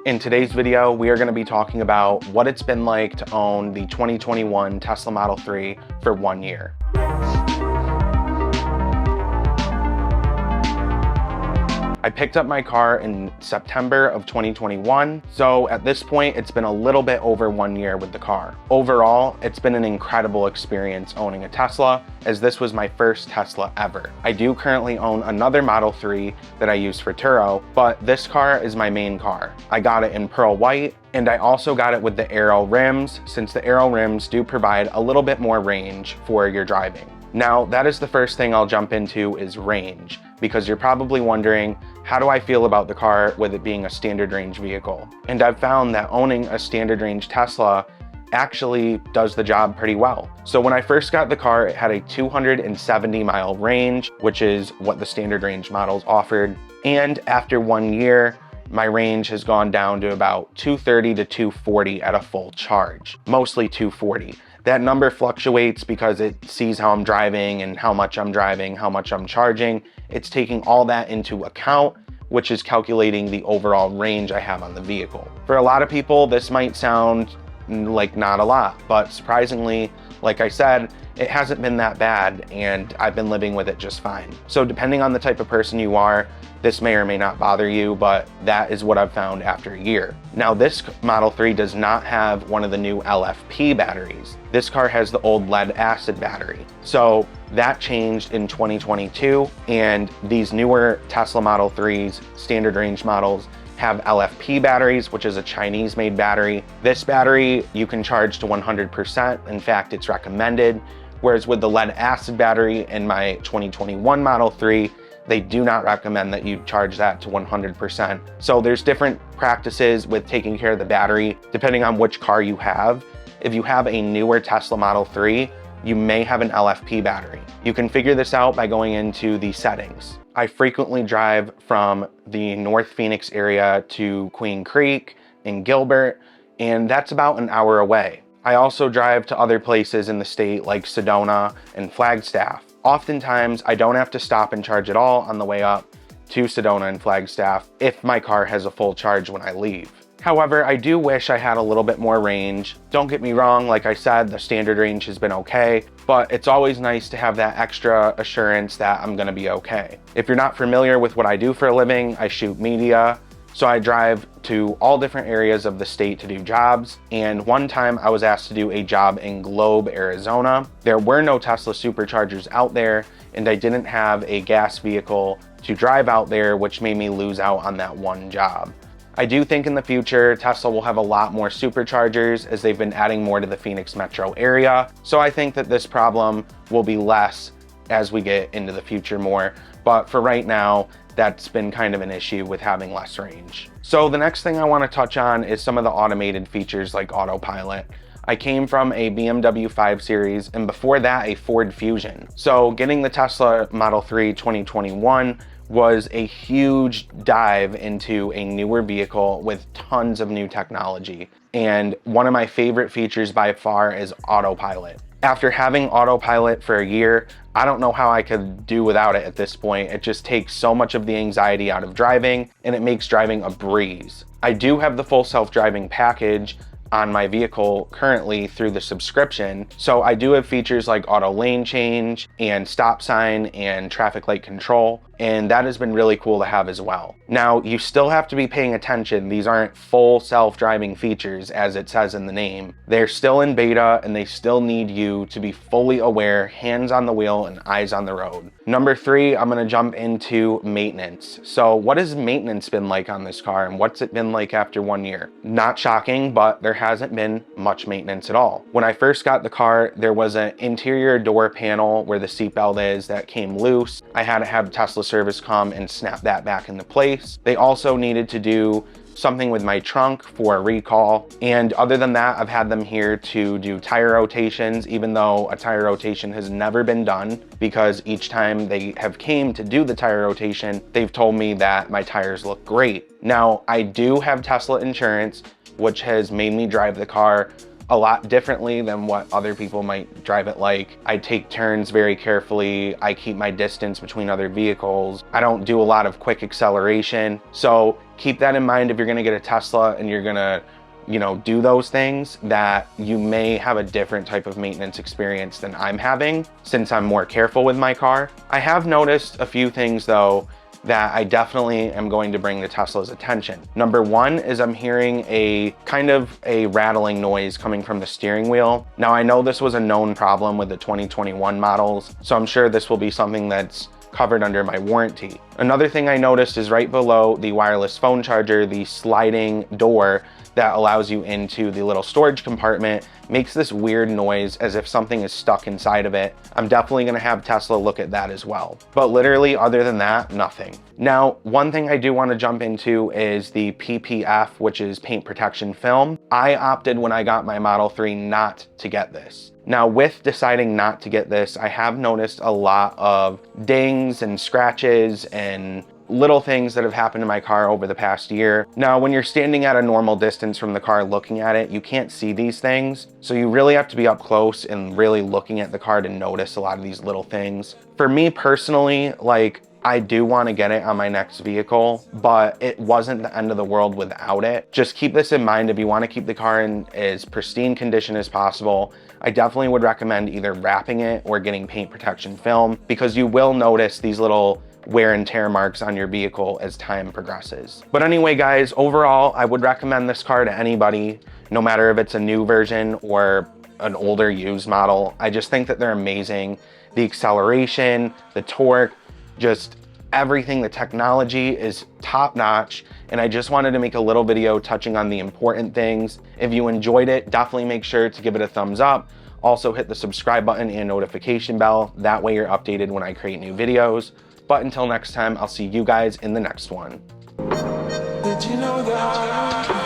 In today's video, we are going to be talking about what it's been like to own the 2021 Tesla Model 3 for 1 year. I picked up my car in September of 2021, so at this point it's been a little bit over 1 year with the car. Overall, it's been an incredible experience owning a Tesla, as this was my first Tesla ever. I do currently own another Model 3 that I use for Turo, but this car is my main car. I got it in pearl white, and I also got it with the aero rims, since the aero rims do provide a little bit more range for your driving. Now, that is the first thing I'll jump into is range, because you're probably wondering, how do I feel about the car with it being a standard range vehicle? And I've found that owning a standard range Tesla actually does the job pretty well. So when I first got the car, it had a 270 mile range, which is what the standard range models offered. And after 1 year, my range has gone down to about 230 to 240 at a full charge, mostly 240. That number fluctuates because it sees how I'm driving and how much I'm driving, how much I'm charging. It's taking all that into account, which is calculating the overall range I have on the vehicle. For a lot of people, this might sound like not a lot, but surprisingly, like I said, it hasn't been that bad and I've been living with it just fine. So depending on the type of person you are, this may or may not bother you, but that is what I've found after a year. Now, this Model 3 does not have one of the new LFP batteries. This car has the old lead acid battery. So that changed in 2022, and these newer Tesla Model 3s, standard range models, have LFP batteries, which is a Chinese made battery. This battery you can charge to 100%. In fact, it's recommended. Whereas with the lead acid battery in my 2021 Model 3, they do not recommend that you charge that to 100%. So there's different practices with taking care of the battery depending on which car you have. If you have a newer Tesla Model 3, you may have an LFP battery. You can figure this out by going into the settings. I frequently drive from the North Phoenix area to Queen Creek in Gilbert, and that's about an hour away. I also drive to other places in the state like Sedona and Flagstaff. Oftentimes, I don't have to stop and charge at all on the way up to Sedona and Flagstaff if my car has a full charge when I leave. However, I do wish I had a little bit more range. Don't get me wrong, like I said, the standard range has been okay, but it's always nice to have that extra assurance that I'm gonna be okay. If you're not familiar with what I do for a living, I shoot media. So I drive to all different areas of the state to do jobs. And one time I was asked to do a job in Globe, Arizona. There were no Tesla superchargers out there, and I didn't have a gas vehicle to drive out there, which made me lose out on that one job. I do think in the future, Tesla will have a lot more superchargers as they've been adding more to the Phoenix metro area. So I think that this problem will be less as we get into the future more. But for right now, that's been kind of an issue with having less range. So the next thing I want to touch on is some of the automated features like Autopilot. I came from a BMW 5 Series and before that a Ford Fusion. So getting the Tesla Model 3 2021 was a huge dive into a newer vehicle with tons of new technology. And one of my favorite features by far is Autopilot. After having Autopilot for a year, I don't know how I could do without it at this point. It just takes so much of the anxiety out of driving and it makes driving a breeze. I do have the full self-driving package on my vehicle currently through the subscription. So I do have features like auto lane change and stop sign and traffic light control. And that has been really cool to have as well. Now, you still have to be paying attention. These aren't full self-driving features as it says in the name. They're still in beta and they still need you to be fully aware, hands on the wheel and eyes on the road. Number 3, I'm gonna jump into maintenance. So what has maintenance been like on this car and what's it been like after 1 year? Not shocking, but there hasn't been much maintenance at all. When I first got the car, there was an interior door panel where the seatbelt is that came loose. I had to have Tesla service come and snap that back into place. They also needed to do something with my trunk for a recall. And other than that, I've had them here to do tire rotations, even though a tire rotation has never been done, because each time they have came to do the tire rotation, they've told me that my tires look great. Now, I do have Tesla insurance, which has made me drive the car a lot differently than what other people might drive it like. I take turns very carefully. I keep my distance between other vehicles. I don't do a lot of quick acceleration. So keep that in mind if you're gonna get a Tesla and you're gonna, you know, do those things, that you may have a different type of maintenance experience than I'm having since I'm more careful with my car. I have noticed a few things though that I definitely am going to bring to Tesla's attention. Number one is I'm hearing a kind of a rattling noise coming from the steering wheel. Now I know this was a known problem with the 2021 models, so I'm sure this will be something that's covered under my warranty. Another thing I noticed is right below the wireless phone charger, the sliding door that allows you into the little storage compartment makes this weird noise as if something is stuck inside of it. I'm definitely gonna have Tesla look at that as well. But literally, other than that, nothing. Now, one thing I do wanna jump into is the PPF, which is paint protection film. I opted when I got my Model 3 not to get this. Now, with deciding not to get this, I have noticed a lot of dings and scratches and little things that have happened to my car over the past year. Now, when you're standing at a normal distance from the car looking at it, you can't see these things. So you really have to be up close and really looking at the car to notice a lot of these little things. For me personally, like, I do want to get it on my next vehicle, but it wasn't the end of the world without it. Just keep this in mind if you want to keep the car in as pristine condition as possible. I definitely would recommend either wrapping it or getting paint protection film, because you will notice these little wear and tear marks on your vehicle as time progresses. But anyway, guys, overall, I would recommend this car to anybody, no matter if it's a new version or an older used model. I just think that they're amazing. The acceleration, the torque, just everything, the technology is top notch. And I just wanted to make a little video touching on the important things. If you enjoyed it, definitely make sure to give it a thumbs up. Also hit the subscribe button and notification bell. That way you're updated when I create new videos. But until next time, I'll see you guys in the next one. Did you know that